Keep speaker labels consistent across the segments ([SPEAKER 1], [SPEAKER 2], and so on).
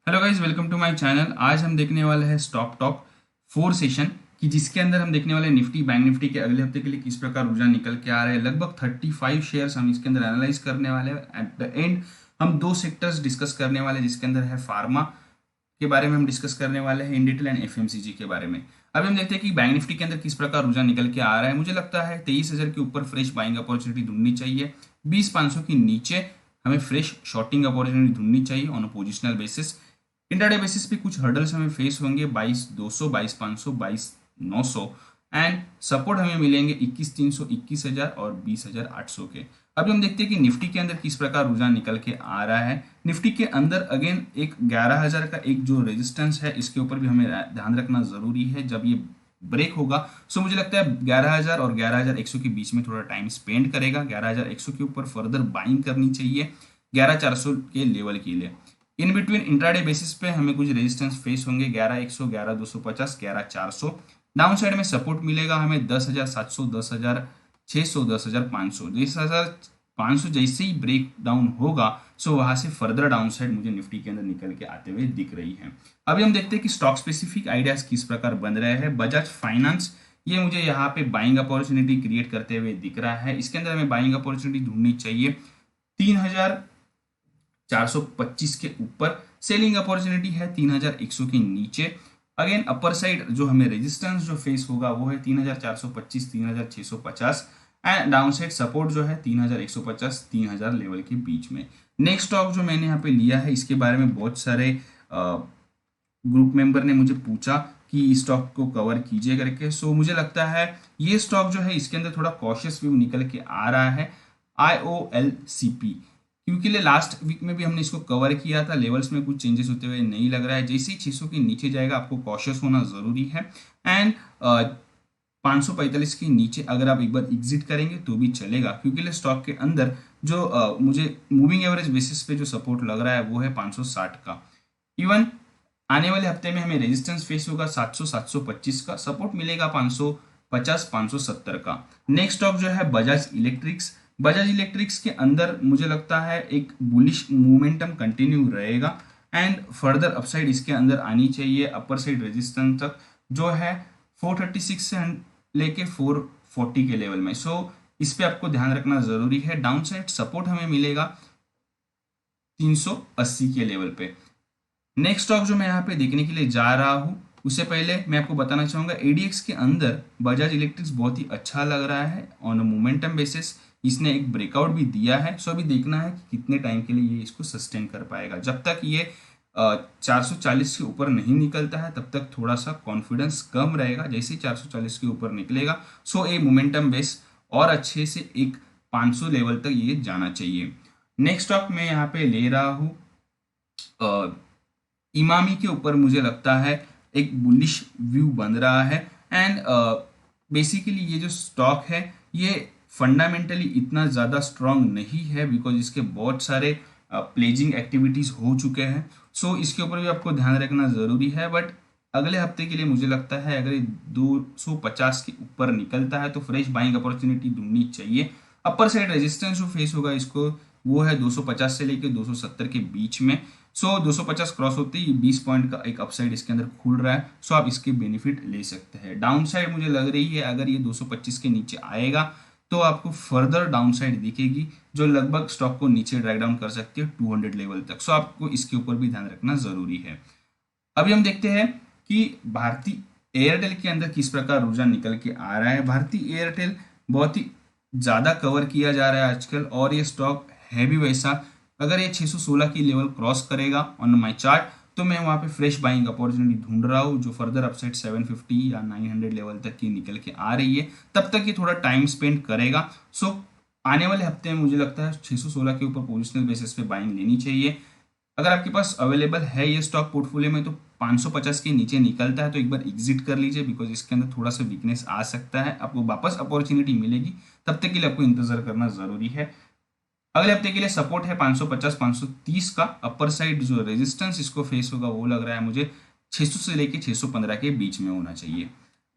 [SPEAKER 1] Hello guys, welcome to my channel. आज हम देखने वाले हैं स्टॉक टॉक 4 सेशन कि जिसके अंदर हम देखने वाले हैं निफ्टी बैंक निफ्टी के अगले हफ्ते के लिए किस प्रकार ऊर्जा निकल के आ रहे हैं। लगभग 35 शेयर्स हम इसके अंदर एनालाइज करने वाले हैं। एट द एंड हम दो सेक्टर्स डिस्कस करने वाले हैं, जिसके अंदर है फार्मा के बारे में हम डिस्कस करने वाले हैं, इंडिटेल एंड एफएमसीजी के बारे में। अभी हम देखते हैं कि बैंक निफ्टी के अंदर किस प्रकार ऊर्जा निकल के आ रहा है। मुझे लगता है 23,000 के ऊपर फ्रेश बाइंग अपॉर्चुनिटी ढूंढनी चाहिए। 20,500 के नीचे हमें फ्रेश शॉर्टिंग अपॉर्चुनिटी ढूंढनी चाहिए on a positional basis. Intraday basis पे कुछ हर्डल्स हमें फेस होंगे, 22,200, 22,500, 22,900 एंड सपोर्ट हमें मिलेंगे 21,300, 21,000 और 20,800 के। अभी हम देखते हैं कि निफ्टी के अंदर किस प्रकार ऊर्जा निकल के आ रहा है। निफ्टी के अंदर अगेन एक 11,000 का एक जो रेजिस्टेंस है, इसके ऊपर भी हमें ध्यान रखना जरूरी है। जब ये ब्रेक होगा सो मुझे लगता है 11,000 और 11,100 के बीच में थोड़ा टाइम स्पेंड करेगा। 11,100 के ऊपर फर्दर बाइंग करनी चाहिए 11,400 के लेवल के लिए। इन बिटवीन इंट्राडे बेसिस पे हमें कुछ रेजिस्टेंस फेस होंगे 11,100, 11,250, 11,400। डाउन साइड में सपोर्ट मिलेगा हमें 10,700, 10,600, 10,500। 10,500 जैसे ही ब्रेक डाउन होगा सो वहां से फर्दर डाउन साइड मुझे निफ्टी के अंदर निकल के आते हुए दिख रही है। अभी हम देखते हैं कि स्टॉक स्पेसिफिक आइडियाज किस प्रकार बन रहे हैं। बजाज फाइनेंस ये मुझे यहाँ पे बाइंग अपॉर्चुनिटी क्रिएट करते हुए दिख रहा है। इसके अंदर हमें बाइंग अपॉर्चुनिटी ढूंढनी चाहिए 3,425 के ऊपर। सेलिंग अपॉर्चुनिटी है 3,100 के नीचे। अगेन अपर साइड जो हमें रेजिस्टेंस जो फेस होगा वो है 3,425, 3,650 एंड डाउन साइड सपोर्ट जो है 3,150, 3,000 लेवल के बीच में। नेक्स्ट स्टॉक जो मैंने यहाँ पे लिया है, इसके बारे में बहुत सारे ग्रुप मेंबर ने मुझे पूछा कि इस स्टॉक को कवर कीजिए करके। सो मुझे लगता है ये स्टॉक जो है इसके अंदर थोड़ा कॉशियस व्यू निकल के आ रहा है। IOLCP क्योंकि लास्ट वीक में भी हमने इसको कवर किया था, लेवल्स में कुछ चेंजेस होते हुए नहीं लग रहा है। जैसे ही 600 के नीचे जाएगा आपको कॉशियस होना जरूरी है। एंड 545 के नीचे अगर आप एक बार एग्जिट करेंगे तो भी चलेगा, क्योंकि स्टॉक के अंदर जो मुझे मूविंग एवरेज बेसिस पे जो सपोर्ट लग रहा है वो है 560 का। इवन आने वाले हफ्ते में हमें रेजिस्टेंस फेस होगा 700, 725 का। सपोर्ट मिलेगा 550, 570 का। नेक्स्ट स्टॉक जो है बजाज इलेक्ट्रिक्स। बजाज इलेक्ट्रिक्स के अंदर मुझे लगता है एक बुलिश मोमेंटम कंटिन्यू रहेगा एंड फर्दर अपसाइड इसके अंदर आनी चाहिए अपर साइड रेजिस्टेंस तक, जो है 436 से लेके 440 के लेवल में। सो इस पे आपको ध्यान रखना जरूरी है। डाउन साइड सपोर्ट हमें मिलेगा 380 के लेवल पे। नेक्स्ट स्टॉक जो मैं यहाँ पे देखने के लिए जा रहा हूँ, उससे पहले मैं आपको बताना चाहूंगा ADX के अंदर बजाज इलेक्ट्रिक्स बहुत ही अच्छा लग रहा है ऑन मोमेंटम बेसिस। इसने एक ब्रेकआउट भी दिया है। सो अभी देखना है कि कितने टाइम के लिए ये इसको सस्टेन कर पाएगा। जब तक ये 440 के ऊपर नहीं निकलता है तब तक थोड़ा सा कॉन्फिडेंस कम रहेगा। जैसे ही 440 के ऊपर निकलेगा सो ये मोमेंटम बेस और अच्छे से एक 500 लेवल तक ये जाना चाहिए। नेक्स्ट स्टॉक मैं यहाँ पे ले रहा हूँ इमामी के ऊपर। मुझे लगता है एक बुलिश व्यू बन रहा है एंड बेसिकली ये जो स्टॉक है ये फंडामेंटली इतना ज़्यादा स्ट्रांग नहीं है, बिकॉज इसके बहुत सारे प्लेजिंग एक्टिविटीज़ हो चुके हैं। सो इसके ऊपर भी आपको ध्यान रखना ज़रूरी है। बट अगले हफ्ते के लिए मुझे लगता है अगर ये 250 के ऊपर निकलता है तो फ्रेश बाइंग अपॉर्चुनिटी ढूंढनी चाहिए। अपर साइड रेजिस्टेंस जो फेस होगा इसको वो है 250 से लेकर 270 के बीच में। सो 250 क्रॉस होते ही 20 पॉइंट का एक अपसाइड इसके अंदर खुल रहा है। सो आप इसके बेनिफिट ले सकते हैं। डाउन साइड मुझे लग रही है अगर ये 225 के नीचे आएगा तो आपको फर्दर डाउन साइड दिखेगी, जो लगभग स्टॉक को नीचे ड्रैग डाउन कर सकती है 200 लेवल तक। सो आपको इसके ऊपर भी ध्यान रखना जरूरी है। अभी हम देखते हैं कि भारतीय एयरटेल के अंदर किस प्रकार ऊर्जा निकल के आ रहा है। भारतीय एयरटेल बहुत ही ज्यादा कवर किया जा रहा है आजकल और ये स्टॉक है भी वैसा। अगर ये 616 की लेवल क्रॉस करेगा ऑन माई चार्ट तो मैं वहां पे फ्रेश बाइंग अपॉर्चुनिटी ढूंढ रहा हूँ, जो फर्दर अपसाइड 750 या 900 लेवल तक की निकल के आ रही है। तब तक ये थोड़ा टाइम स्पेंड करेगा। सो आने वाले हफ्ते में मुझे लगता है 616 के ऊपर पोजिशनल बेसिस पे बाइंग लेनी चाहिए। अगर आपके पास अवेलेबल है ये स्टॉक पोर्टफोलियो में तो 550 के नीचे निकलता है तो एक बार एग्जिट कर लीजिए, बिकॉज इसके अंदर थोड़ा सा वीकनेस आ सकता है। आपको वापस अपॉर्चुनिटी मिलेगी, तब तक के लिए आपको इंतजार करना जरूरी है। अगले हफ्ते के लिए सपोर्ट है 550, 530 का। अपर साइड जो रेजिस्टेंस इसको फेस होगा वो लग रहा है मुझे 600 से लेके 615 के बीच में होना चाहिए।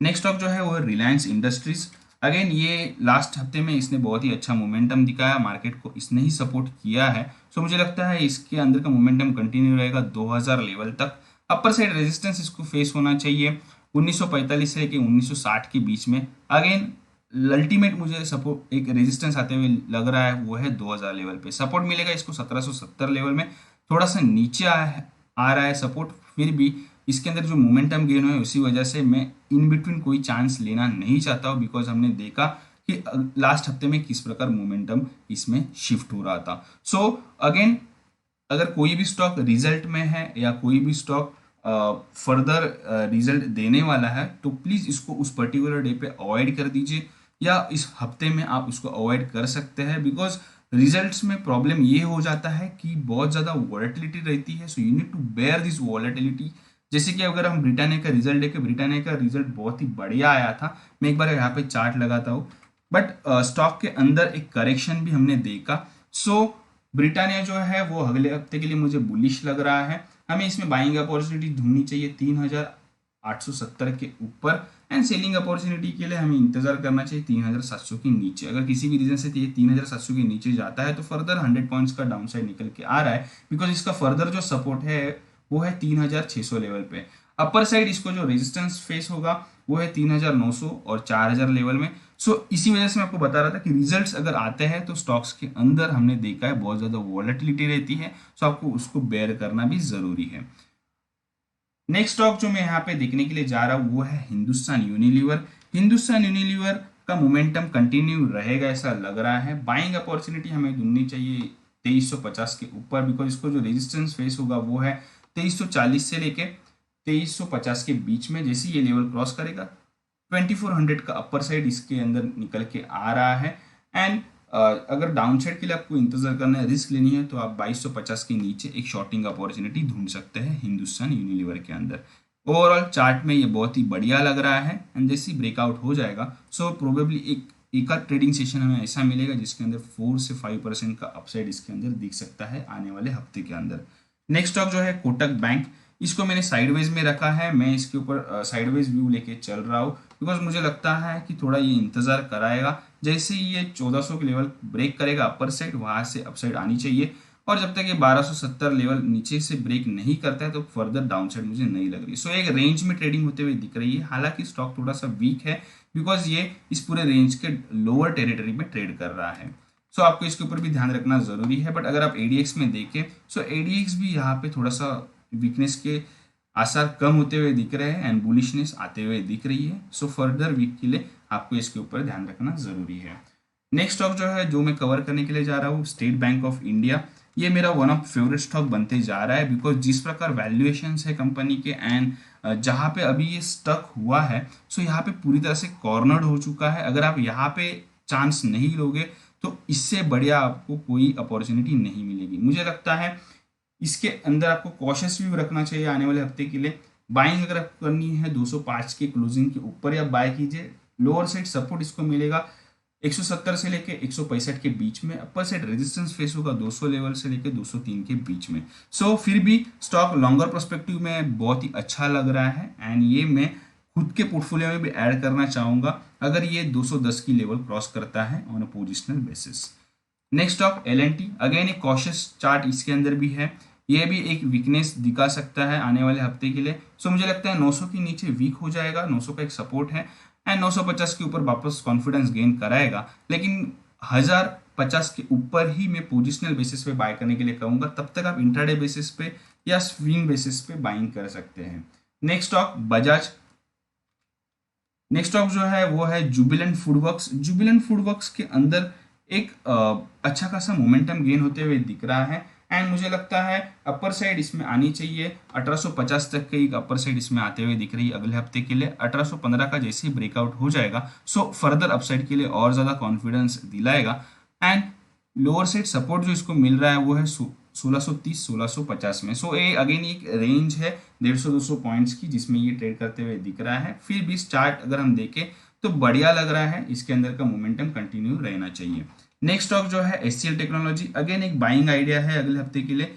[SPEAKER 1] नेक्स्ट स्टॉक जो है वो है रिलायंस इंडस्ट्रीज। अगेन ये लास्ट हफ्ते में इसने बहुत ही अच्छा मोमेंटम दिखाया, मार्केट को इसने ही सपोर्ट किया है। सो मुझे लगता है इसके अंदर का मोमेंटम कंटिन्यू रहेगा 2000 लेवल तक। अपर साइड रेजिस्टेंस इसको फेस होना चाहिए 1945 से लेके 1960 के बीच में। अगेन अल्टीमेट मुझे सपोर्ट एक रेजिस्टेंस आते हुए लग रहा है वो है 2000 लेवल पे। सपोर्ट मिलेगा इसको 1770 लेवल में, थोड़ा सा नीचे आ रहा है सपोर्ट, फिर भी इसके अंदर जो मोमेंटम गेन हुआ है उसी वजह से मैं इन बिटवीन कोई चांस लेना नहीं चाहता हूँ, बिकॉज हमने देखा कि लास्ट हफ्ते में किस प्रकार मोमेंटम इसमें शिफ्ट हो रहा था। सो अगेन अगर कोई भी स्टॉक रिजल्ट में है या कोई भी स्टॉक फर्दर रिजल्ट देने वाला है तो प्लीज इसको उस पर्टिकुलर डे पे अवॉइड कर दीजिए, या इस हफ्ते में आप उसको अवॉइड कर सकते हैं, बिकॉज रिजल्ट्स में प्रॉब्लम ये हो जाता है कि बहुत ज़्यादा वॉलेटिलिटी रहती है। So you need to bear this volatility. जैसे कि अगर हम ब्रिटानिया का रिजल्ट देखें, ब्रिटानिया का रिजल्ट बहुत ही बढ़िया आया था। मैं एक बार यहाँ पे चार्ट लगाता हूँ, बट स्टॉक के अंदर एक करेक्शन भी हमने देखा। सो ब्रिटानिया जो है वो अगले हफ्ते के लिए मुझे बुलिश लग रहा है। हमें इसमें बाइंग अपॉर्चुनिटी ढूंढनी चाहिए 3870 के ऊपर, एंड सेलिंग अपॉर्चुनिटी के लिए हमें इंतजार करना चाहिए 3700 के नीचे। अगर किसी भी रीजन से ये 3700 के नीचे जाता है तो फर्दर 100 पॉइंट्स का डाउन साइड निकल के आ रहा है, बिकॉज इसका फर्दर जो सपोर्ट है वो है 3600 लेवल पे। अपर साइड इसको जो रेजिस्टेंस फेस होगा वो है 3900 और 4000 लेवल में। सो इसी वजह से मैं आपको बता रहा था कि रिजल्ट्स अगर आते हैं तो स्टॉक्स के अंदर हमने देखा है बहुत ज्यादा वॉलेटिलिटी रहती है, सो आपको उसको बेयर करना भी जरूरी है। नेक्स्ट स्टॉक जो मैं यहाँ पे देखने के लिए जा रहा हूँ वो है हिंदुस्तान यूनिलीवर। हिंदुस्तान यूनिलीवर का मोमेंटम कंटिन्यू रहेगा ऐसा लग रहा है। बाइंग अपॉर्चुनिटी हमें ढूंढनी चाहिए 2350 के ऊपर, बिकॉज इसको जो रेजिस्टेंस फेस होगा वो है 2340 से लेके 2350 के बीच में। जैसे ये लेवल क्रॉस करेगा 2400 का अपर साइड इसके अंदर निकल के आ रहा है। एंड अगर डाउन साइड के लिए आपको इंतजार करना है, रिस्क लेनी है, तो आप 2250 के नीचे एक शॉर्टिंग अपॉर्चुनिटी ढूंढ सकते हैं हिंदुस्तान यूनिलीवर के अंदर। ओवरऑल चार्ट में ये बहुत ही बढ़िया लग रहा है, एंड जैसे ब्रेकआउट हो जाएगा सो प्रोबेबली एक ट्रेडिंग सेशन हमें ऐसा मिलेगा जिसके अंदर 4 से 5% का अपसाइड इसके अंदर दिख सकता है आने वाले हफ्ते के अंदर। नेक्स्ट स्टॉक जो है कोटक बैंक, इसको मैंने साइडवेज में रखा है। मैं इसके ऊपर साइडवेज व्यू लेके चल रहा हूँ, बिकॉज मुझे लगता है कि थोड़ा ये इंतजार कराएगा। जैसे ही ये 1400 के लेवल ब्रेक करेगा अपर साइड, वहां से अपसाइड आनी चाहिए, और जब तक ये 1270 लेवल नीचे से ब्रेक नहीं करता है तो फर्दर डाउन साइड मुझे नहीं लग रही। सो एक रेंज में ट्रेडिंग होते हुए दिख रही है। हालांकि स्टॉक थोड़ा सा वीक है बिकॉज ये इस पूरे रेंज के लोअर टेरिटरी में ट्रेड कर रहा है। सो आपको इसके ऊपर भी ध्यान रखना जरूरी है। बट अगर आप एडीएक्स में देखें सो एडीएक्स भी यहाँ पे थोड़ा सा वीकनेस के आसार कम होते हुए दिख रहे हैं एंड बुलिशनेस आते हुए दिख रही है। सो फर्दर वीक के लिए आपको इसके ऊपर ध्यान रखना जरूरी है। नेक्स्ट स्टॉक जो है जो मैं कवर करने के लिए जा रहा हूँ स्टेट बैंक ऑफ इंडिया। ये मेरा वन ऑफ फेवरेट स्टॉक बनते जा रहा है, बिकॉज जिस प्रकार वैल्यूएशन है कंपनी के एंड जहाँ पे अभी ये स्टक हुआ है, सो यहाँ पे पूरी तरह से कॉर्नर्ड हो चुका है। अगर आप यहाँ पे चांस नहीं लोगे तो इससे बढ़िया आपको कोई अपॉर्चुनिटी नहीं मिलेगी। मुझे लगता है इसके अंदर आपको कॉशियस व्यू रखना चाहिए आने वाले हफ्ते के लिए। बाइंग अगर आपको करनी है 205 के क्लोजिंग के ऊपर या बाय कीजिए। लोअर साइड सपोर्ट इसको मिलेगा 170 से लेके 165 के बीच में। अपर साइड रेजिस्टेंस फेस होगा 200 लेवल से लेके 203 के बीच में। सो फिर भी स्टॉक लॉन्गर पर्सपेक्टिव में बहुत ही अच्छा लग रहा है, एंड ये मैं खुद के पोर्टफोलियो में भी ऐड करना चाहूंगा अगर ये 210 की लेवल क्रॉस करता है on a positional basis. Next stock L&T, again एक कॉशियस चार्ट इसके अंदर भी है। ये भी एक वीकनेस दिखा सकता है आने वाले हफ्ते के लिए। सो मुझे लगता है 900 के नीचे वीक हो जाएगा, 900 का एक सपोर्ट है, एंड 950 के ऊपर वापस कॉन्फिडेंस गेन कराएगा। लेकिन 1050 के ऊपर ही मैं पोजिशनल बेसिस पे बाय करने के लिए कहूंगा। तब तक आप इंट्राडे बेसिस पे या स्विंग बेसिस पे बाइंग कर सकते हैं। Next stock Bajaj. Next stock जो है वो है जुबिलेंट फूडवर्क्स। जुबिलेंट फूडवर्क्स के अंदर एक अच्छा खासा मोमेंटम गेन होते हुए दिख रहा है, एंड मुझे लगता है अपर साइड इसमें आनी चाहिए 1850 तक के एक अपर साइड इसमें आते हुए दिख रही है अगले हफ्ते के लिए। 1815 का जैसे ही ब्रेकआउट हो जाएगा सो फर्दर अपसाइड के लिए और ज्यादा कॉन्फिडेंस दिलाएगा। एंड लोअर साइड सपोर्ट जो इसको मिल रहा है वो है 1630 1650 में। सो ये अगेन एक रेंज है 150-200 पॉइंट्स की जिसमें ये ट्रेड करते हुए दिख रहा है। फिर भी चार्ट अगर हम देखें तो बढ़िया लग रहा है, इसके अंदर का मोमेंटम कंटिन्यू रहना चाहिए। नेक्स्ट स्टॉक जो है एचसीएल टेक्नोलॉजी, अगेन एक बाइंग आइडिया है अगले हफ्ते के लिए।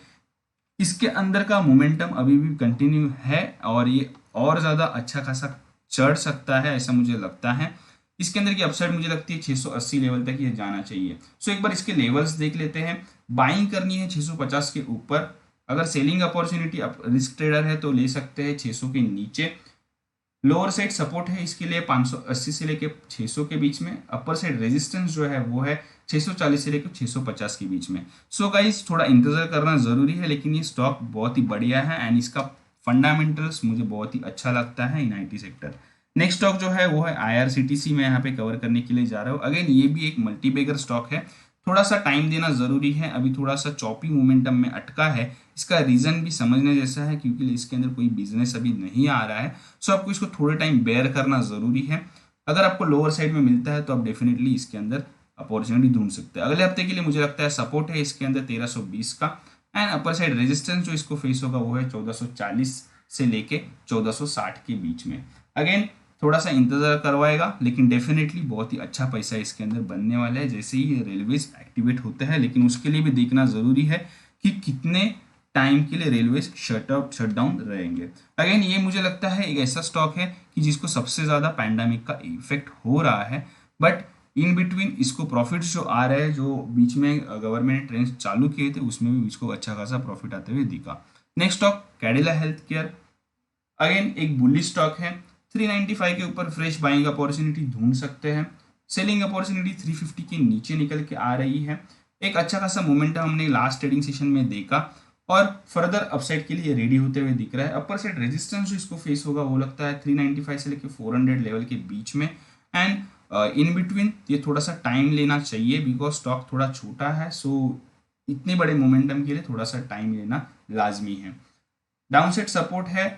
[SPEAKER 1] इसके अंदर का मोमेंटम अभी भी कंटिन्यू है और ये और ज्यादा अच्छा खासा चढ़ सकता है ऐसा मुझे लगता है। इसके अंदर की अपसाइड मुझे लगती है 680 लेवल तक ये जाना चाहिए। सो एक बार इसके लेवल्स देख लेते हैं। बाइंग करनी है 650 के ऊपर, अगर सेलिंग अपॉर्चुनिटी आप रिस्क ट्रेडर है तो ले सकते हैं 600 के नीचे। लोअर साइड सपोर्ट है इसके लिए 580 से लेके 600 के बीच में। अपर साइड रेजिस्टेंस जो है वो है 640 से लेकर 650 के बीच में। सो गाइस थोड़ा इंतजार करना जरूरी है, लेकिन ये स्टॉक बहुत ही बढ़िया है एंड इसका फंडामेंटल्स मुझे बहुत ही अच्छा लगता है in IT sector. Next stock जो है वो है आईआरसीटीसी, मैं यहाँ पे कवर करने के लिए जा रहा हूँ। अगेन ये भी एक मल्टीबैगर स्टॉक है, थोड़ा सा टाइम देना जरूरी है, अभी थोड़ा सा चॉपी मोमेंटम में अटका है। इसका रीजन भी समझने जैसा है क्योंकि इसके अंदर कोई बिजनेस अभी नहीं आ रहा है। सो आपको इसको थोड़े टाइम बेयर करना जरूरी है। अगर आपको लोअर साइड में मिलता है तो आप डेफिनेटली इसके अंदर अपॉर्चुनिटी ढूंढ सकते हैं। अगले हफ्ते के लिए मुझे लगता है सपोर्ट है इसके अंदर 1320 का, एंड अपर साइड रेजिस्टेंस जो इसको फेस होगा वो है 1440 से लेके 1460 के बीच में। अगेन थोड़ा सा इंतजार करवाएगा, लेकिन डेफिनेटली बहुत ही अच्छा पैसा इसके अंदर बनने वाला है जैसे ही रेलवेज एक्टिवेट होते हैं। लेकिन उसके लिए भी देखना जरूरी है कि कितने टाइम के लिए रेलवेज शट डाउन रहेंगे। अगेन ये मुझे लगता है एक ऐसा स्टॉक है कि जिसको सबसे ज्यादा पैंडेमिक का इफेक्ट हो रहा है, बट इन बिटवीन इसको प्रॉफिट्स जो आ रहे हैं, जो बीच में गवर्नमेंट ने ट्रेंड चालू किए थे उसमें भी इसको अच्छा खासा प्रॉफिट आते हुए दिखा। Next stock Cadila health care, again एक बुलिश स्टॉक है। 395 के ऊपर फ्रेश बाइंग अपॉर्चुनिटी ढूंढ सकते हैं। सेलिंग अपॉर्चुनिटी 350 के नीचे निकल के आ रही है। एक अच्छा खासा मोमेंटम हमने लास्ट ट्रेडिंग सेशन में देखा और फर्दर अपसाइड के लिए रेडी होते हुए दिख रहा है। अपर साइड रेजिस्टेंस जो इसको फेस होगा वो लगता है 395 से लेकर 400 लेवल के बीच में, एंड इन बिटवीन ये थोड़ा सा टाइम लेना चाहिए बिकॉज स्टॉक थोड़ा छोटा है। सो इतने बड़े मोमेंटम के लिए थोड़ा सा टाइम लेना लाजमी है। डाउनसाइड सपोर्ट है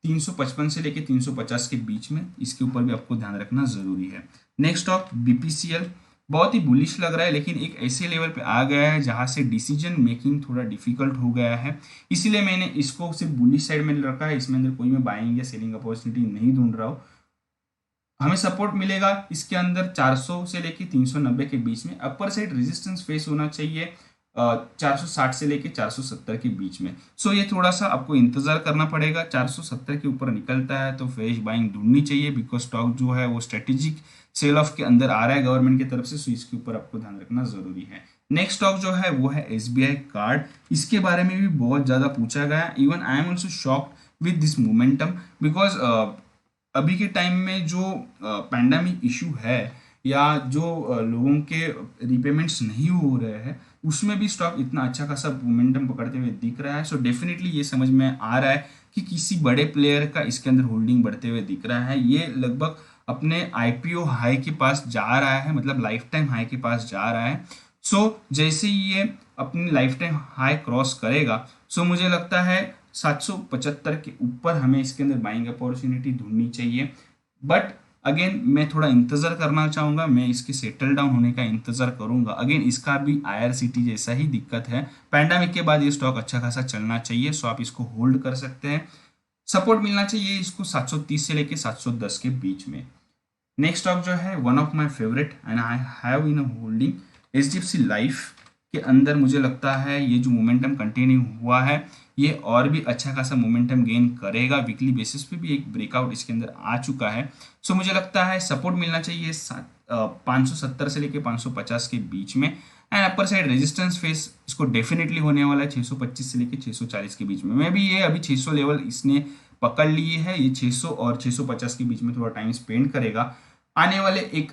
[SPEAKER 1] 355 से लेके 350 के बीच में, इसके ऊपर भी आपको ध्यान रखना जरूरी है। नेक्स्ट स्टॉक बीपीसीएल, बहुत ही बुलिश लग रहा है लेकिन एक ऐसे लेवल पे आ गया है जहां से डिसीजन मेकिंग थोड़ा डिफिकल्ट हो गया है, इसीलिए मैंने इसको सिर्फ बुलिश साइड में रखा है। इसमें अंदर कोई मैं बाइंग या सेलिंग अपॉर्चुनिटी नहीं ढूंढ रहा हूँ। हमें सपोर्ट मिलेगा इसके अंदर 400 से लेके 390 के बीच में। अपर साइड रेजिस्टेंस फेस होना चाहिए 460 से लेके 470 के बीच में। सो ये थोड़ा सा आपको इंतजार करना पड़ेगा। 470 के ऊपर निकलता है तो फ्रेश बाइंग ढूंढनी चाहिए बिकॉज स्टॉक जो है वो स्ट्रेटेजिक सेल ऑफ के अंदर आ रहा है गवर्नमेंट की तरफ से। सो इसके ऊपर आपको ध्यान रखना जरूरी है। नेक्स्ट स्टॉक जो है वो है एसबीआई कार्ड, इसके बारे में भी बहुत ज्यादा पूछा गया। Even I am also shocked with this momentum because अभी के टाइम में जो पैंडेमिक इशू है या जो लोगों के रिपेमेंट्स नहीं हो रहे हैं उसमें भी स्टॉक इतना अच्छा खासा मोमेंटम पकड़ते हुए दिख रहा है। सो डेफिनेटली ये समझ में आ रहा है कि किसी बड़े प्लेयर का इसके अंदर होल्डिंग बढ़ते हुए दिख रहा है। ये लगभग अपने आईपीओ हाई के पास जा रहा है, मतलब लाइफ टाइम हाई के पास जा रहा है। सो जैसे ही ये अपनी लाइफ टाइम हाई क्रॉस करेगा सो मुझे लगता है 775 के ऊपर हमें इसके अंदर बाइंग अपॉर्चुनिटी ढूंढनी चाहिए। बट अगेन मैं थोड़ा इंतजार करना चाहूंगा, मैं इसके सेटल डाउन होने का इंतजार करूंगा। अगेन इसका भी आईआरसीटी जैसा ही दिक्कत है, पैंडेमिक के बाद ये स्टॉक अच्छा खासा चलना चाहिए। सो आप इसको होल्ड कर सकते हैं। सपोर्ट मिलना चाहिए इसको 730 से लेके 710 के बीच में। नेक्स्ट स्टॉक जो है one of my favourite and I have in holding, HDFC life के अंदर मुझे लगता है ये जो मोमेंटम कंटिन्यू हुआ है ये और भी अच्छा खासा मोमेंटम गेन करेगा। वीकली बेसिस पे भी एक ब्रेकआउट इसके अंदर आ चुका है। सो मुझे लगता है सपोर्ट मिलना चाहिए 570 से लेके 550 के बीच में, and upper side resistance face इसको डेफिनेटली होने वाला है 625 से लेके 640 के बीच में। मैं भी ये अभी 600 लेवल इसने पकड़ लिए है, ये 600 और 650 के बीच में थोड़ा टाइम स्पेंड करेगा। आने वाले एक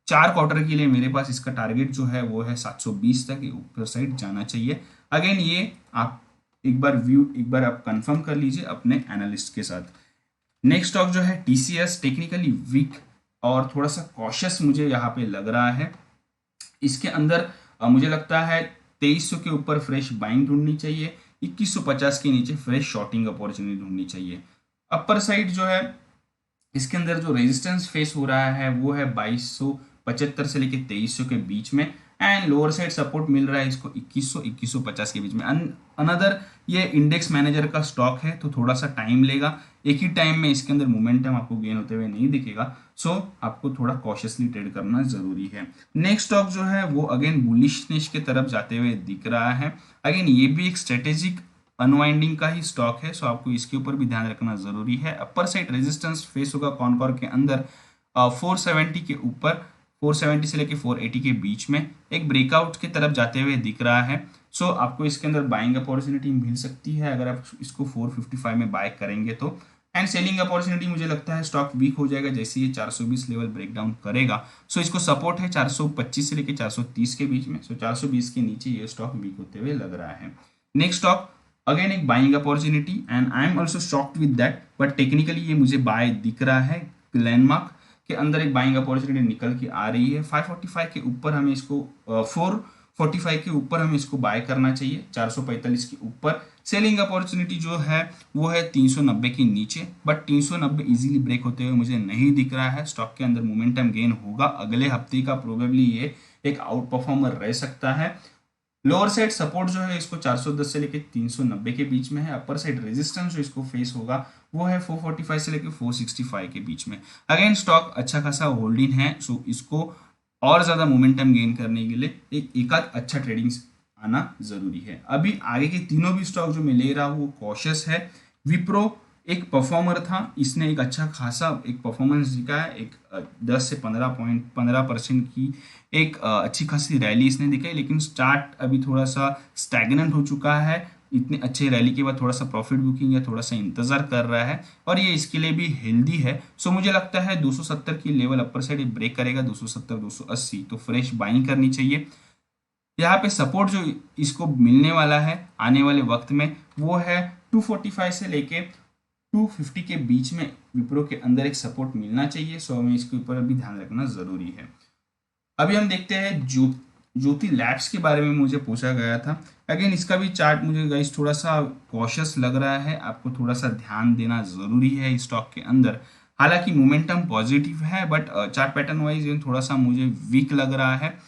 [SPEAKER 1] 4 क्वार्टर के लिए मेरे पास इसका टारगेट जो है वो है 720 तक ऊपर साइड जाना चाहिए। अगेन ये आप एक बार आप कंफर्म कर लीजिए अपने एनालिस्ट के साथ। नेक्स्ट स्टॉक जो है टीसीएस, टेक्निकली वीक और थोड़ा सा कॉशियस मुझे यहाँ पे लग रहा है। इसके अंदर मुझे लगता है 2300 के ऊपर फ्रेश बाइंग ढूंढनी चाहिए, 2150 के नीचे फ्रेश शॉर्टिंग अपॉर्चुनिटी ढूंढनी चाहिए। अपर साइड जो है इसके अंदर जो रेजिस्टेंस फेस हो रहा है वो है 2275 से लेके 2300 के बीच में, एंड लोअर साइड सपोर्ट मिल रहा है इसको 2150 के बीच में। अनदर ये इंडेक्स मैनेजर का स्टॉक है तो थोड़ा सा टाइम लेगा, एक ही टाइम में इसके अंदर मोमेंटम आपको गेन होते हुए नहीं दिखेगा। सो आपको थोड़ा कॉशियसली ट्रेड करना जरूरी है। नेक्स्ट स्टॉक जो है वो अगेन बुलिशनेस की तरफ जाते हुए दिख रहा है। अगेन ये भी एक स्ट्रेटेजिक अनवाइंडिंग का ही स्टॉक है, सो आपको इसके ऊपर भी ध्यान रखना जरूरी है। अपर साइड रेजिस्टेंस फेस होगा कॉनकॉर के अंदर 470 के ऊपर, 470 से लेके 480 के बीच में एक ब्रेकआउट की तरफ जाते हुए दिख रहा है। सो आपको इसके अंदर बाइंग अपॉर्चुनिटी मिल सकती है अगर आप इसको 455 में बाय करेंगे तो। एंड सेलिंग अपॉर्चुनिटी मुझे लगता है स्टॉक वीक हो जाएगा जैसे ये 420 लेवल ब्रेकडाउन करेगा। सो इसको सपोर्ट है 425 से लेके 430 के बीच में। सो 420 के नीचे ये स्टॉक वीक होते हुए लग रहा है। नेक्स्ट स्टॉक अगेन एक buying opportunity and I am also shocked with that, but technically ये मुझे बाय दिख रहा है। ग्लेनमार्क के अंदर एक बाइंग अपॉर्चुनिटी निकल के आ रही है। 545 के ऊपर हमें इसको 445 के ऊपर हमें इसको बाय करना चाहिए, 445 के ऊपर। सेलिंग अपॉर्चुनिटी जो है वो है 390 के नीचे, बट 390 इजीली ब्रेक होते हुए मुझे नहीं दिख रहा है। स्टॉक के अंदर मोमेंटम गेन होगा अगले हफ्ते का, प्रोबेबली ये एक आउट परफॉर्मर रह सकता है। लोअर साइड सपोर्ट जो है इसको 410 से लेके 390 के बीच में है। अपर साइड रेजिस्टेंस जो इसको फेस होगा वो है 445 से लेके 465 के बीच में। अगेन स्टॉक अच्छा खासा होल्डिंग है, सो इसको और ज्यादा मोमेंटम गेन करने के लिए एक आध अच्छा ट्रेडिंग आना जरूरी है। अभी आगे के तीनों भी स्टॉक जो मैं ले रहा हूँ वो कॉशियस है। विप्रो एक परफॉर्मर था, इसने एक अच्छा खासा एक परफॉर्मेंस दिखा है, एक 10 से 15% की एक अच्छी खासी रैली इसने दिखाई, लेकिन स्टार्ट अभी थोड़ा सा स्टैग्नेंट हो चुका है। इतनी अच्छी रैली के बाद थोड़ा सा प्रॉफिट बुकिंग या थोड़ा सा इंतजार कर रहा है और ये इसके लिए भी हेल्दी है। सो मुझे लगता है 270 की लेवल अपर साइड ब्रेक करेगा, 270 280, तो फ्रेश बाइंग करनी चाहिए। यहाँ पे सपोर्ट जो इसको मिलने वाला है आने वाले वक्त में वो है 245 से लेके 250 के बीच में विप्रो के अंदर एक सपोर्ट मिलना चाहिए। सो हमें इसके ऊपर अभी ध्यान रखना जरूरी है। अभी हम देखते हैं ज्योति लैब्स के बारे में मुझे पूछा गया था। अगेन इसका भी चार्ट मुझे गाइस थोड़ा सा कॉशियस लग रहा है, आपको थोड़ा सा ध्यान देना जरूरी है इस स्टॉक के अंदर। हालांकि मोमेंटम पॉजिटिव है, बट चार्ट पैटर्न वाइज थोड़ा सा मुझे वीक लग रहा है।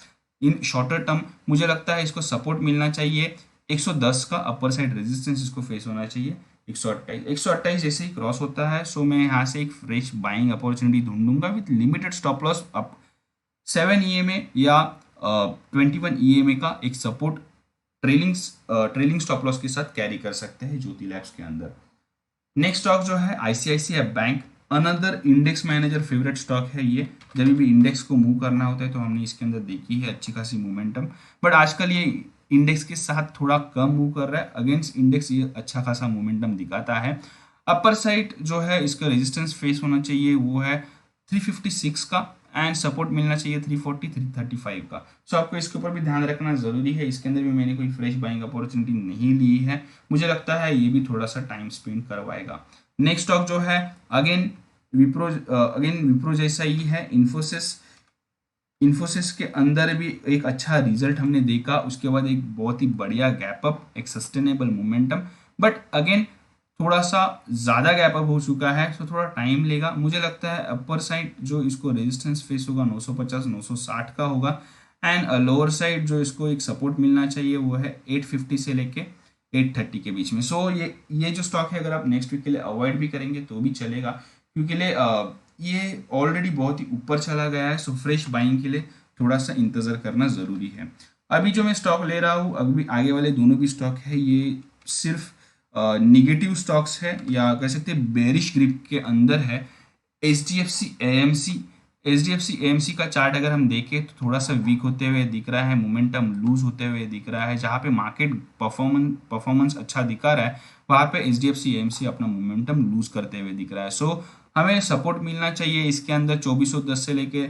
[SPEAKER 1] इन शॉर्टर टर्म मुझे लगता है इसको सपोर्ट मिलना चाहिए 110 का, अपर साइड रेजिस्टेंस इसको फेस होना चाहिए 128 जैसे ही क्रॉस होता है। सो मैं यहाँ से एक फ्रेश बाइंग अपॉर्चुनिटी ढूंढूंगा with limited stop loss up 7 EMA या 21 EMA का एक सपोर्ट ट्रेलिंग स्टॉप लॉस के साथ कैरी कर सकते हैं ज्योति लैब्स के अंदर। नेक्स्ट स्टॉक जो है ICICI bank, another index manager favourite stock है ये। जब भी इंडेक्स को मूव करना होता है तो हमने इसके अंदर देखी है अच्छी खासी मोमेंटम, बट आजकल ये इंडेक्स के साथ थोड़ा कम मूव कर रहा है। अगेंस्ट इंडेक्स ये अच्छा खासा मोमेंटम दिखाता है। अपर साइड जो है इसका रेजिस्टेंस फेस होना चाहिए वो है 356 का एंड सपोर्ट मिलना चाहिए 340 335 का। सो आपको इसके ऊपर भी ध्यान रखना जरूरी है। इसके अंदर भी मैंने कोई फ्रेश बाइंग अपॉर्चुनिटी नहीं ली है, मुझे लगता है ये भी थोड़ा सा टाइम स्पेंड करवाएगा। नेक्स्ट स्टॉक जो है अगेन विप्रो जैसा ही है, इन्फोसिस के अंदर भी एक अच्छा रिजल्ट हमने देखा, उसके बाद एक बहुत ही बढ़िया गैप अप, एक सस्टेनेबल मोमेंटम, बट अगेन थोड़ा सा ज़्यादा गैप अप हो चुका है, सो थोड़ा टाइम लेगा। मुझे लगता है अपर साइड जो इसको रेजिस्टेंस फेस होगा 950 960 का होगा एंड लोअर साइड जो इसको एक सपोर्ट मिलना चाहिए वो है 850 से लेके 830 के बीच में। सो ये जो स्टॉक है अगर आप नेक्स्ट वीक के लिए अवॉइड भी करेंगे तो भी चलेगा, क्योंकि ये ऑलरेडी बहुत ही ऊपर चला गया है। सो फ्रेश बाइंग के लिए थोड़ा सा इंतजार करना जरूरी है। अभी जो मैं स्टॉक ले रहा हूँ, अभी आगे वाले दोनों भी स्टॉक है ये सिर्फ निगेटिव स्टॉक्स है या कह सकते हैं बेरिश ग्रिप के अंदर है। एच डी एफ सी का चार्ट अगर हम देखें तो थोड़ा सा वीक होते हुए दिख रहा है, मोमेंटम लूज होते हुए दिख रहा है। जहाँ पे मार्केट परफॉर्मेंस अच्छा दिखा रहा है वहाँ पे एच डी एफ सी अपना मोमेंटम लूज करते हुए दिख रहा है। सो हमें सपोर्ट मिलना चाहिए इसके अंदर 2410 से लेके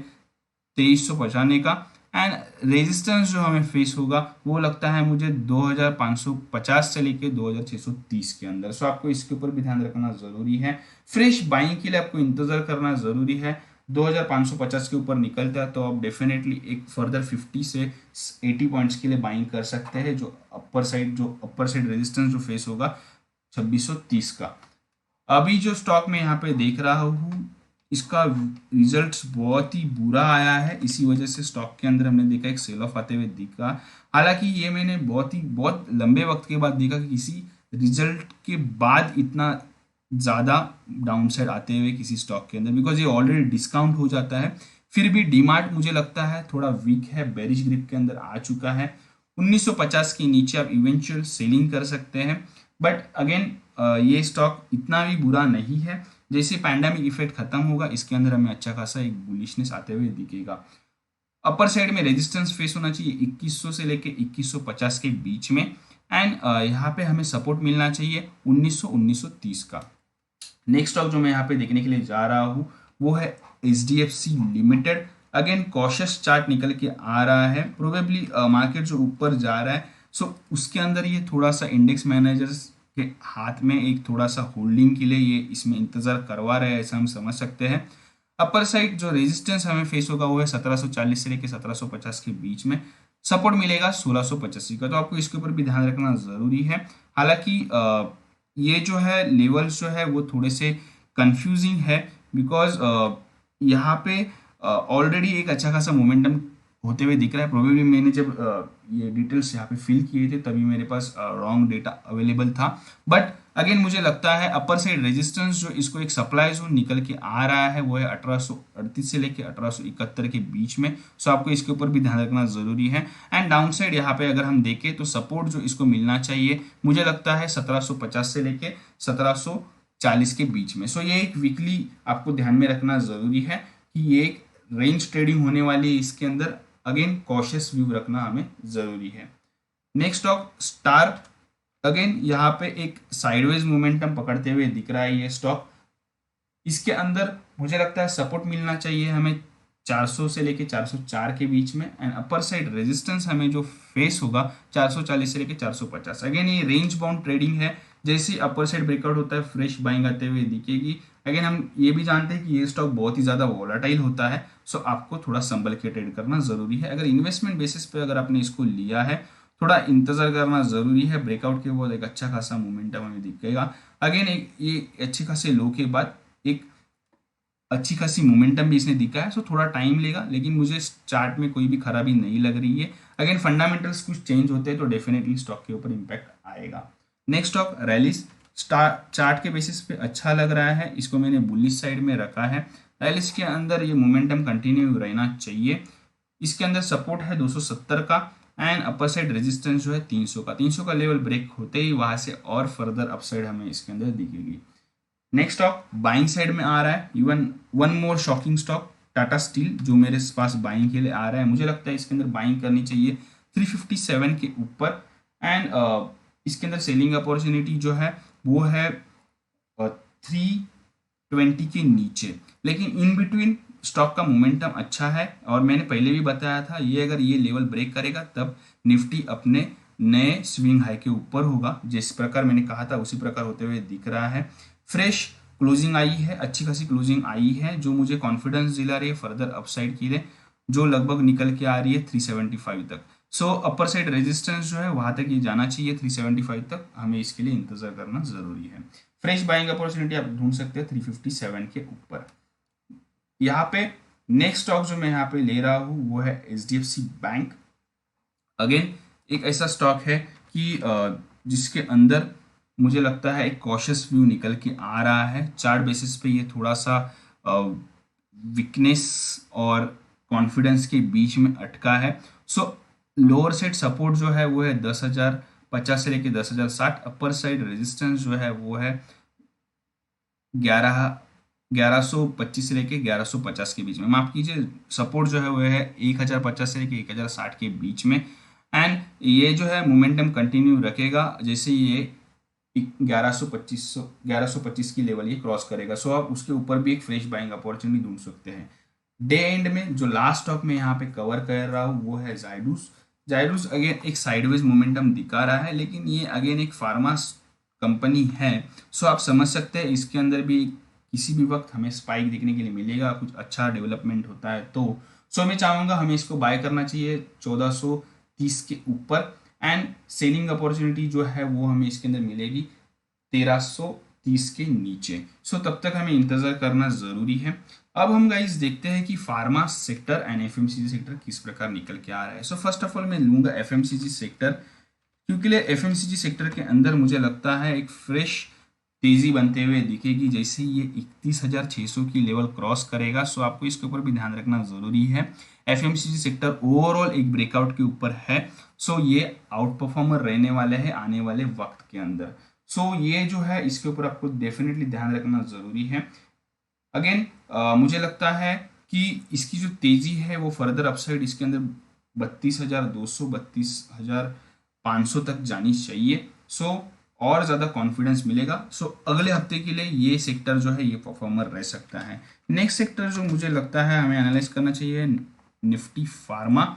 [SPEAKER 1] 2395 का एंड रेजिस्टेंस जो हमें फेस होगा वो लगता है मुझे 2550 से लेके 2630 के अंदर। सो आपको इसके ऊपर भी ध्यान रखना जरूरी है। फ्रेश बाइंग के लिए आपको इंतजार करना जरूरी है। 2550 के ऊपर निकलता है तो आप डेफिनेटली एक फर्दर 50 से 80 पॉइंट्स के लिए बाइंग कर सकते हैं। जो अपर साइड रेजिस्टेंस जो फेस होगा 2630 का। अभी जो स्टॉक में यहाँ पे देख रहा हूँ इसका रिजल्ट्स बहुत ही बुरा आया है, इसी वजह से स्टॉक के अंदर हमने देखा एक सेल ऑफ आते हुए दिखा। हालांकि ये मैंने बहुत लंबे वक्त के बाद देखा कि किसी रिजल्ट के बाद इतना ज़्यादा डाउनसाइड आते हुए किसी स्टॉक के अंदर, बिकॉज ये ऑलरेडी डिस्काउंट हो जाता है। फिर भी डीमार्ट मुझे लगता है थोड़ा वीक है, बेरिश ग्रिप के अंदर आ चुका है। 1950 के नीचे आप इवेंचुअल सेलिंग कर सकते हैं, बट अगेन ये स्टॉक इतना भी बुरा नहीं है। जैसे पैंडेमिक इफेक्ट खत्म होगा इसके अंदर हमें अच्छा खासा एक बुलिशनेस आते हुए दिखेगा। अपर साइड में रेजिस्टेंस फेस होना चाहिए 2100 से लेके 2150 के बीच में, एंड यहाँ पे हमें सपोर्ट मिलना चाहिए 1930 का। नेक्स्ट स्टॉक जो मैं यहाँ पे देखने के लिए जा रहा हूँ वो है HDFC limited. Again cautious chart निकल के आ रहा है, प्रोबेबली मार्केट जो ऊपर जा रहा है, सो उसके अंदर ये थोड़ा सा इंडेक्स मैनेजर्स के हाथ में एक थोड़ा सा होल्डिंग के लिए ये इसमें इंतजार करवा रहे हैं, ऐसा हम समझ सकते हैं। अपर साइड जो रेजिस्टेंस हमें फेस होगा वो है 1740 से लेकर 1750 के बीच में, सपोर्ट मिलेगा 1685 का, तो आपको इसके ऊपर भी ध्यान रखना जरूरी है। हालांकि ये जो है लेवल्स जो है वो थोड़े से कंफ्यूजिंग है, बिकॉज यहाँ पे ऑलरेडी एक अच्छा खासा मोमेंटम होते हुए दिख रहा है। प्रोबेबली मैंने जब ये डिटेल्स यहाँ पे फिल किए थे तभी मेरे पास रॉन्ग डेटा अवेलेबल था, बट अगेन मुझे लगता है अपर साइड रेजिस्टेंस जो इसको एक सप्लाई जोन निकल के आ रहा है वो है 1838 से लेके 1871 के बीच में, सो आपको इसके ऊपर भी ध्यान रखना जरूरी है। एंड डाउन साइड यहाँ पे अगर हम देखें तो सपोर्ट जो इसको मिलना चाहिए मुझे लगता है 1750 से लेके 1740 के बीच में। सो ये एक वीकली आपको ध्यान में रखना जरूरी है कि ये एक रेंज ट्रेडिंग होने वाली है, इसके अंदर अगेन कॉशियस व्यू रखना हमें जरूरी है। नेक्स्ट स्टॉक स्टार, अगेन यहाँ पे एक साइडवेज मोमेंटम पकड़ते हुए दिख रहा है ये स्टॉक। इसके अंदर मुझे लगता है सपोर्ट मिलना चाहिए हमें 400 से लेके 404 के बीच में, एंड अपर साइड रेजिस्टेंस हमें जो फेस होगा 440 से लेके 450। अगेन ये रेंज बाउंड ट्रेडिंग है, जैसे अपर साइड ब्रेकआउट होता है फ्रेश बाइंग आते हुए दिखेगी। अगेन हम ये भी जानते हैं कि ये स्टॉक बहुत ही ज़्यादा वोलाटाइल होता है, सो आपको थोड़ा संभल के ट्रेड करना जरूरी है। अगर इन्वेस्टमेंट बेसिस पे अगर आपने इसको लिया है थोड़ा इंतजार करना जरूरी है, ब्रेकआउट के बाद एक अच्छा खासा मोमेंटम हमें दिखेगा। अगेन एक ये अच्छी खासे लो के बाद एक अच्छी खासी मोमेंटम भी इसने दिखा है, सो थोड़ा टाइम लेगा, लेकिन मुझे इस चार्ट में कोई भी खराबी नहीं लग रही है। अगेन फंडामेंटल्स कुछ चेंज होते हैं तो डेफिनेटली स्टॉक के ऊपर इम्पैक्ट आएगा। नेक्स्ट स्टॉक रैलिस, चार्ट के बेसिस पे अच्छा लग रहा है, इसको मैंने बुलिश साइड में रखा है। रैलिस के अंदर ये मोमेंटम कंटिन्यू रहना चाहिए। इसके अंदर सपोर्ट है 270 का, एंड अपर साइड रेजिस्टेंस जो है 300 का। 300 का लेवल ब्रेक होते ही वहां से और फर्दर अपसाइड हमें इसके अंदर दिखेगी। नेक्स्ट स्टॉक बाइंग साइड में आ रहा है, even one more shocking stock Tata steel जो मेरे पास बाइंग के लिए आ रहा है। मुझे लगता है इसके अंदर बाइंग करनी चाहिए 357 के ऊपर, एंड इसके अंदर सेलिंग अपॉर्चुनिटी जो है वो है 320 के नीचे, लेकिन इन बिटवीन स्टॉक का मोमेंटम अच्छा है। और मैंने पहले भी बताया था ये अगर ये लेवल ब्रेक करेगा तब निफ्टी अपने नए स्विंग हाई के ऊपर होगा, जिस प्रकार मैंने कहा था उसी प्रकार होते हुए दिख रहा है। फ्रेश क्लोजिंग आई है, अच्छी खासी क्लोजिंग आई है जो मुझे कॉन्फिडेंस दिला रही है फर्दर अपसाइड के लिए, जो लगभग निकल के आ रही है 375 तक। सो अपर साइड रेजिस्टेंस जो है वहां तक ये जाना चाहिए 375 तक, हमें इसके लिए इंतजार करना जरूरी है। फ्रेश बाइंग अपॉर्चुनिटी आप ढूंढ सकते हैं 357 के ऊपर। यहाँ पे नेक्स्ट स्टॉक जो मैं यहाँ पे ले रहा हूँ वो है HDFC बैंक। अगेन एक ऐसा स्टॉक है कि जिसके अंदर मुझे लगता है एक कॉशियस व्यू निकल के आ रहा है। चार्ट बेसिस पे ये थोड़ा सा वीकनेस और कॉन्फिडेंस के बीच में अटका है। सो लोअर साइड सपोर्ट जो है वो है 10,050 से लेके 10,060। अपर साइड रेजिस्टेंस जो है वो है 1125 से लेके 1150 के बीच में, माफ कीजिए सपोर्ट जो है वो है 1050 से लेके 1060 के बीच में। एंड ये जो है मोमेंटम कंटिन्यू रखेगा जैसे ये 1125 की लेवल ये क्रॉस करेगा, सो आप उसके ऊपर भी एक फ्रेश बाइंग अपॉर्चुनिटी ढूंढ सकते हैं। डे एंड में जो लास्ट स्टॉक में यहाँ पे कवर कर रहा हूँ वो है जाइडूस। अगेन एक साइडवेज मोमेंटम दिखा रहा है, लेकिन ये अगेन एक फार्मा कंपनी है, सो आप समझ सकते हैं इसके अंदर भी किसी भी वक्त हमें स्पाइक देखने के लिए मिलेगा, कुछ अच्छा डेवलपमेंट होता है तो। सो मैं चाहूँगा हमें इसको बाय करना चाहिए 1430 के ऊपर, एंड सेलिंग अपॉर्चुनिटी जो है वो हमें इसके अंदर मिलेगी 1330 के नीचे। सो तब तक हमें इंतजार करना जरूरी है। अब हम गाइस देखते हैं कि pharma sector and FMCG sector किस प्रकार निकल के आ रहा है। सो फर्स्ट ऑफ ऑल मैं लूंगा FMCG सेक्टर, क्योंकि FMCG सेक्टर के अंदर मुझे लगता है एक फ्रेश तेजी बनते हुए दिखेगी जैसे ये 31,600 की लेवल क्रॉस करेगा। सो आपको इसके ऊपर भी ध्यान रखना जरूरी है। FMCG सेक्टर ओवरऑल एक ब्रेकआउट के ऊपर है, सो ये आउट परफॉर्मर रहने वाले हैं आने वाले वक्त के अंदर। सो ये जो है इसके ऊपर आपको डेफिनेटली ध्यान रखना ज़रूरी है। अगेन मुझे लगता है कि इसकी जो तेज़ी है वो फर्दर अपसाइड इसके अंदर 32,200 32,500 तक जानी चाहिए। सो और ज़्यादा कॉन्फिडेंस मिलेगा। सो अगले हफ्ते के लिए ये सेक्टर जो है ये परफॉर्मर रह सकता है। नेक्स्ट सेक्टर जो मुझे लगता है हमें एनालाइज करना चाहिए, निफ्टी फार्मा।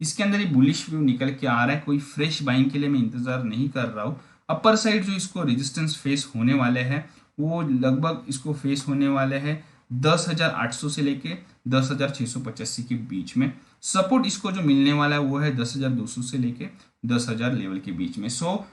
[SPEAKER 1] इसके अंदर ये बुलिश व्यू निकल के आ रहा है, कोई फ्रेश बाइंग के लिए मैं इंतजार नहीं कर रहा हूँ। अपर साइड जो इसको रेजिस्टेंस फेस होने वाले हैं वो लगभग इसको फेस होने वाले हैं 10,800 से लेके 10,685 के बीच में। सपोर्ट इसको जो मिलने वाला है वो है 10,200 से लेके 10,000 लेवल के बीच में। सो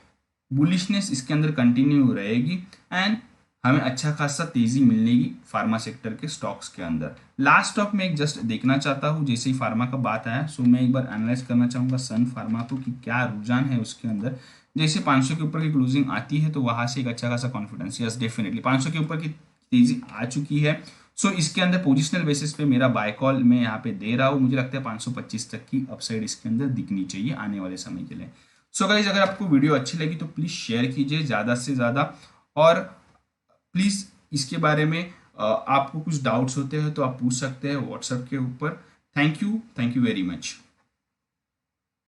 [SPEAKER 1] बुलिशनेस इसके अंदर कंटिन्यू रहेगी एंड हमें अच्छा खासा तेजी मिलेगी फार्मा सेक्टर के स्टॉक्स के अंदर। लास्ट स्टॉक में एक जस्ट देखना चाहता हूँ, जैसे ही फार्मा का बात आया सो मैं एक बार एनालाइज करना चाहूंगा सन फार्मा को कि क्या रुझान है उसके अंदर। जैसे 500 के ऊपर की क्लोजिंग आती है तो वहां से एक अच्छा खासा कॉन्फिडेंस, यस डेफिनेटली 500 के ऊपर की तेजी आ चुकी है। सो इसके अंदर पोजिशनल बेसिस पे मेरा बाय कॉल मैं यहाँ पे दे रहा हूँ। मुझे लगता है 525 तक की अपसाइड इसके अंदर दिखनी चाहिए आने वाले समय के लिए। सो गाइज अगर आपको वीडियो अच्छी लगी तो प्लीज़ शेयर कीजिए ज़्यादा से ज़्यादा, और प्लीज़ इसके बारे में आपको कुछ डाउट्स होते हैं तो आप पूछ सकते हैं व्हाट्सएप के ऊपर। Thank you very much.